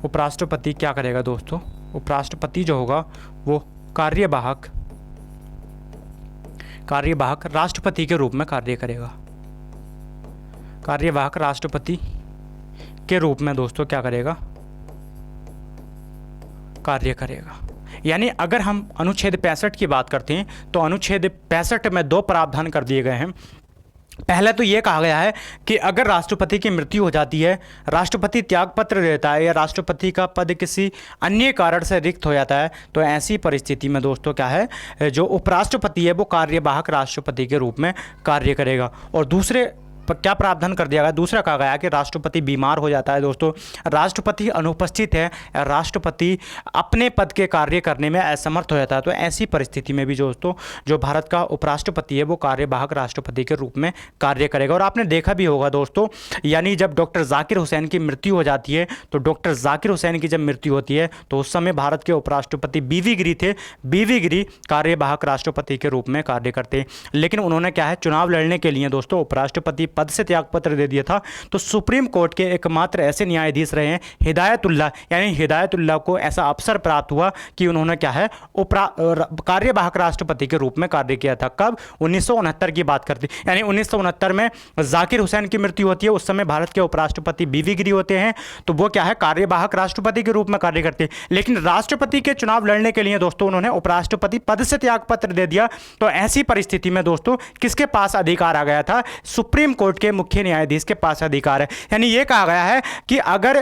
उपराष्ट्रपति क्या करेगा दोस्तों? उपराष्ट्रपति जो होगा वो कार्यवाहक राष्ट्रपति के रूप में कार्य करेगा। कार्यवाहक राष्ट्रपति के रूप में दोस्तों क्या करेगा? कार्य करेगा। यानी अगर हम अनुच्छेद 65 की बात करते हैं तो अनुच्छेद 65 में दो प्रावधान कर दिए गए हैं। पहले तो ये कहा गया है कि अगर राष्ट्रपति की मृत्यु हो जाती है, राष्ट्रपति त्यागपत्र देता है या राष्ट्रपति का पद किसी अन्य कारण से रिक्त हो जाता है, तो ऐसी परिस्थिति में दोस्तों क्या है, जो उपराष्ट्रपति है वो कार्यवाहक राष्ट्रपति के रूप में कार्य करेगा। और दूसरे क्या प्रावधान कर दिया गया, दूसरा कहा गया कि राष्ट्रपति बीमार हो जाता है दोस्तों, राष्ट्रपति अनुपस्थित है, राष्ट्रपति अपने पद के कार्य करने में असमर्थ हो जाता है, तो ऐसी परिस्थिति में भी दोस्तों जो भारत का उपराष्ट्रपति है वो कार्यवाहक राष्ट्रपति के रूप में कार्य करेगा। और आपने देखा भी होगा दोस्तों, यानी जब डॉक्टर जाकिर हुसैन की मृत्यु हो जाती है, तो डॉक्टर जाकिर हुसैन की जब मृत्यु होती है तो उस समय भारत के उपराष्ट्रपति बीवी गिरी थे। बीवी गिरी कार्यवाहक राष्ट्रपति के रूप में कार्य करते, लेकिन उन्होंने क्या है चुनाव लड़ने के लिए दोस्तों उपराष्ट्रपति पद से त्यागपत्र दे दिया था। तो सुप्रीम कोर्ट के एकमात्र ऐसे न्यायाधीश रहे हैं हिदायतुल्लाह, यानी हिदायतुल्लाह को ऐसा अवसर प्राप्त हुआ कि उन्होंने क्या है कार्यवाहक राष्ट्रपति के रूप में कार्य किया था। कब? 1969 की बात करते, यानी 1969 में जाकिर हुसैन की मृत्यु होती है, उस समय भारत के उपराष्ट्रपति बीवी गिरी होते हैं, तो वो क्या है कार्यवाहक राष्ट्रपति के रूप में कार्य करते हैं। लेकिन राष्ट्रपति के चुनाव लड़ने के लिए दोस्तों उन्होंने उपराष्ट्रपति पद से त्यागपत्र दे दिया। तो ऐसी परिस्थिति में दोस्तों किसके पास अधिकार आ गया था? सुप्रीम कोर्ट के मुख्य न्यायाधीश के पास अधिकार है। यानी यह कहा गया है कि अगर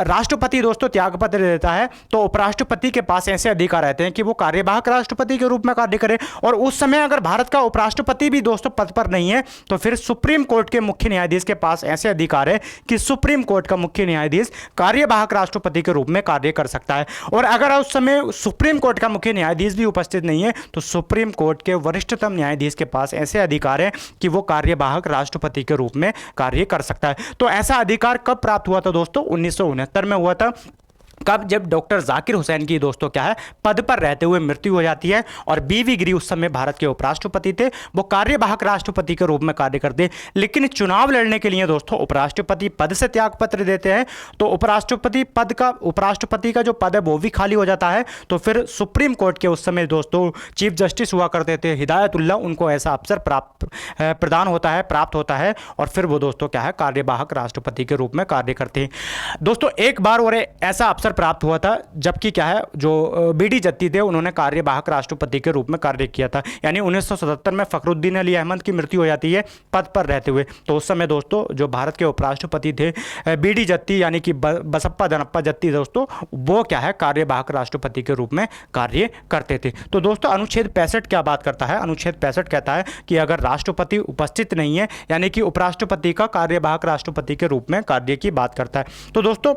राष्ट्रपति दोस्तों त्यागपत्र देता है तो उपराष्ट्रपति के पास ऐसे अधिकार रहते हैं कि वो कार्यवाहक राष्ट्रपति के रूप में कार्य करे, और उस समय अगर भारत का उपराष्ट्रपति भी दोस्तों पद पर नहीं है तो फिर सुप्रीम कोर्ट के मुख्य न्यायाधीश के पास ऐसे अधिकार है कि सुप्रीम कोर्ट का मुख्य न्यायाधीश कार्यवाहक राष्ट्रपति के रूप में कार्य कर सकता है। और अगर उस समय सुप्रीम कोर्ट का मुख्य न्यायाधीश भी उपस्थित नहीं है तो सुप्रीम कोर्ट के वरिष्ठतम न्यायाधीश के पास ऐसे अधिकार है कि वो कार्यवाहक राष्ट्रपति के रूप में कार्य कर सकता है। तो ऐसा अधिकार कब प्राप्त हुआ था दोस्तों? 1969 में हुआ था। कब? जब डॉक्टर जाकिर हुसैन की दोस्तों क्या है पद पर रहते हुए मृत्यु हो जाती है, और बीवी गिरी उस समय भारत के उपराष्ट्रपति थे, वो कार्यवाहक राष्ट्रपति के रूप में कार्य करते। लेकिन चुनाव लड़ने के लिए दोस्तों उपराष्ट्रपति पद से त्यागपत्र देते हैं, तो उपराष्ट्रपति का जो पद है वो भी खाली हो जाता है। तो फिर सुप्रीम कोर्ट के उस समय दोस्तों चीफ जस्टिस हुआ करते थे हिदायतुल्लाह, उनको ऐसा अवसर प्राप्त होता है और फिर वो दोस्तों क्या है कार्यवाहक राष्ट्रपति के रूप में कार्य करते हैं। दोस्तों एक बार और ऐसा अवसर प्राप्त हुआ था जबकि क्या है जो बीडी जत्ती थे उन्होंने कार्यवाहक राष्ट्रपति के रूप में कार्य किया था। यानी 1977 में फखरुद्दीन अली अहमद की मृत्यु हो जाती है पद पर रहते हुए, तो उस समय दोस्तों जो भारत के उपराष्ट्रपति थे बीडी जत्ती यानी कि बसप्पा दनप्पा जत्ती दोस्तों, वो क्या है कार्यवाहक राष्ट्रपति के रूप में कार्य करते थे। तो दोस्तों अनुच्छेद 65 क्या बात करता है? अनुच्छेद 65 कहता है कि अगर राष्ट्रपति उपस्थित नहीं है यानी कि उपराष्ट्रपति का कार्यवाहक राष्ट्रपति के रूप में कार्य की बात करता है। तो दोस्तों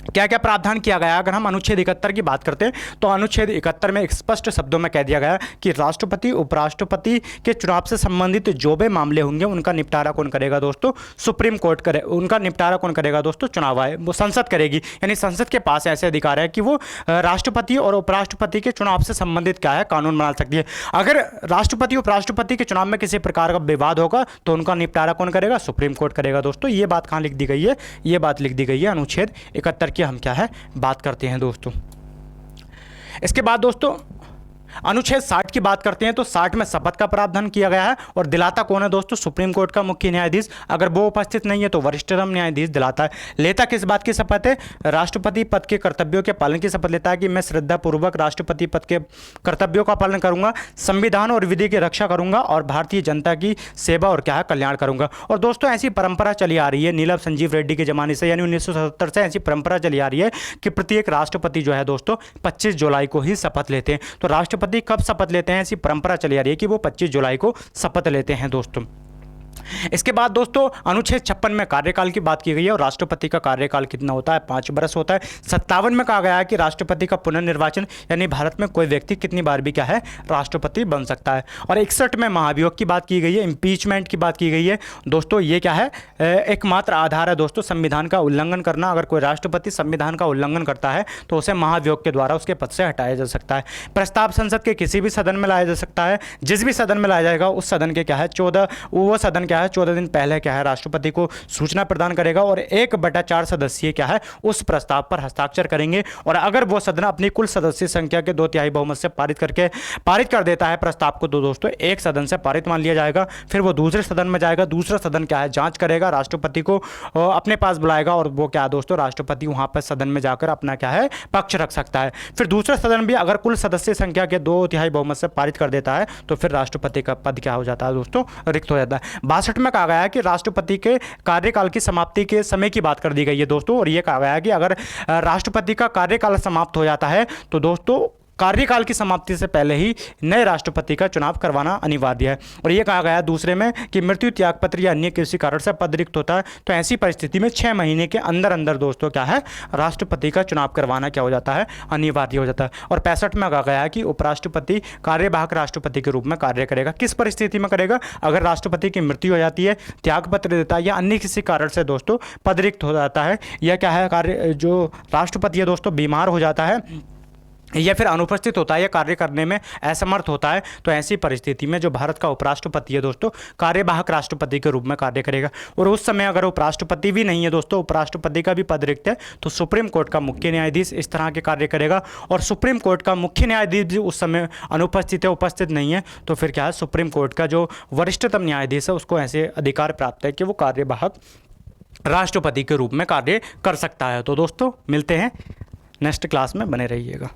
क्या क्या प्रावधान किया गया? अगर हम अनुच्छेद 71 की बात करते हैं तो अनुच्छेद 71 में स्पष्ट शब्दों में कह दिया गया कि राष्ट्रपति उपराष्ट्रपति के चुनाव से संबंधित जो भी मामले होंगे उनका निपटारा कौन करेगा दोस्तों? सुप्रीम कोर्ट करे। उनका निपटारा कौन करेगा दोस्तों? चुनाव आयोग, वो संसद करेगी। यानी संसद के पास ऐसे अधिकार है कि वो राष्ट्रपति और उपराष्ट्रपति के चुनाव से संबंधित क्या है कानून बना सकती है। अगर राष्ट्रपति उपराष्ट्रपति के चुनाव में किसी प्रकार का विवाद होगा तो उनका निपटारा कौन करेगा? सुप्रीम कोर्ट करेगा। दोस्तों ये बात कहाँ लिख दी गई है? ये बात लिख दी गई है अनुच्छेद 71 की हम क्या है बात करते हैं दोस्तों। इसके बाद दोस्तों अनुच्छेद 60 की बात करते हैं तो 60 में शपथ का प्रावधान किया गया है, और दिलाता कौन है दोस्तों? सुप्रीम कोर्ट का मुख्य न्यायाधीश। अगर वो उपस्थित नहीं है तो वरिष्ठतम न्यायाधीश दिलाता है। लेता किस बात की शपथ है? राष्ट्रपति पद के कर्तव्यों के पालन की शपथ लेता है कि मैं श्रद्धापूर्वक राष्ट्रपति पद के कर्तव्यों का पालन करूंगा, संविधान और विधि की रक्षा करूंगा और भारतीय जनता की सेवा और क्या है कल्याण करूंगा। और दोस्तों ऐसी परंपरा चली आ रही है नीलम संजीव रेड्डी के जमाने से, यानी 1977 से ऐसी परंपरा चली आ रही है कि प्रत्येक राष्ट्रपति जो है दोस्तों 25 जुलाई को ही शपथ लेते हैं। तो राष्ट्रपति कब शपथ लेते हैं? ऐसी परंपरा चली आ रही है कि वो 25 जुलाई को शपथ लेते हैं दोस्तों। इसके बाद दोस्तों अनुच्छेद 56 में कार्यकाल की बात की गई है, और राष्ट्रपति का कार्यकाल कितना होता है? 5 वर्ष होता है। 57 में कहा गया है कि राष्ट्रपति का पुनर्निर्वाचन, यानी भारत में कोई व्यक्ति कितनी बार भी क्या है राष्ट्रपति बन सकता है। और 61 में महाभियोग की बात की गई है, इम्पीचमेंट की बात की गई है। दोस्तों ये क्या है? एकमात्र आधार है दोस्तों संविधान का उल्लंघन करना। अगर कोई राष्ट्रपति संविधान का उल्लंघन करता है तो उसे महाभियोग के द्वारा उसके पद से हटाया जा सकता है। प्रस्ताव संसद के किसी भी सदन में लाया जा सकता है। जिस भी सदन में लाया जाएगा उस सदन के क्या है 14 दिन पहले क्या है राष्ट्रपति को सूचना प्रदान करेगा, और 1/4 सदस्यीय क्या है उस प्रस्ताव पर हस्ताक्षर करेंगे। और अगर वो सदन अपनी कुल सदस्य संख्या के 2/3 बहुमत से पारित कर देता है प्रस्ताव को, तो दोस्तों एक सदन से पारित मान लिया जाएगा। फिर वो दूसरे सदन में जाएगा, दूसरा सदन क्या है जांच करेगा, राष्ट्रपति को अपने पास बुलाएगा, और वो क्या है दोस्तों राष्ट्रपति वहां पर सदन में जाकर अपना क्या है पक्ष रख सकता है। फिर दूसरा सदन भी अगर कुल सदस्य संख्या के 2/3 बहुमत से पारित कर देता है तो फिर राष्ट्रपति का पद क्या हो जाता है दोस्तों? रिक्त हो जाता है। 62 में कहा गया है कि राष्ट्रपति के कार्यकाल की समाप्ति के समय की बात कर दी गई है दोस्तों, और यह कहा गया है कि अगर राष्ट्रपति का कार्यकाल समाप्त हो जाता है तो दोस्तों कार्यकाल की समाप्ति से पहले ही नए राष्ट्रपति का चुनाव करवाना अनिवार्य है। और ये कहा गया दूसरे में कि मृत्यु, त्यागपत्र या अन्य किसी कारण से पद रिक्त होता है तो ऐसी परिस्थिति में 6 महीने के अंदर अंदर दोस्तों क्या है, राष्ट्रपति का चुनाव करवाना क्या हो जाता है, अनिवार्य हो जाता है। और 65 में कहा गया है कि उपराष्ट्रपति कार्यवाहक राष्ट्रपति के रूप में कार्य करेगा। किस परिस्थिति में करेगा? अगर राष्ट्रपति की मृत्यु हो जाती है, त्यागपत्र देता है या अन्य किसी कारण से दोस्तों पद रिक्त हो जाता है, या क्या है कार्य, जो राष्ट्रपति है दोस्तों बीमार हो जाता है या फिर अनुपस्थित होता है या कार्य करने में असमर्थ होता है, तो ऐसी परिस्थिति में जो भारत का उपराष्ट्रपति है दोस्तों कार्यवाहक राष्ट्रपति के रूप में कार्य करेगा। और उस समय अगर उपराष्ट्रपति भी नहीं है दोस्तों, उपराष्ट्रपति का भी पद रिक्त है, तो सुप्रीम कोर्ट का मुख्य न्यायाधीश इस तरह के कार्य करेगा। और सुप्रीम कोर्ट का मुख्य न्यायाधीश भी उस समय अनुपस्थित है, उपस्थित नहीं है, तो फिर क्या है, सुप्रीम कोर्ट का जो वरिष्ठतम न्यायाधीश है उसको ऐसे अधिकार प्राप्त है कि वो कार्यवाहक राष्ट्रपति के रूप में कार्य कर सकता है। तो दोस्तों मिलते हैं नेक्स्ट क्लास में, बने रहिएगा।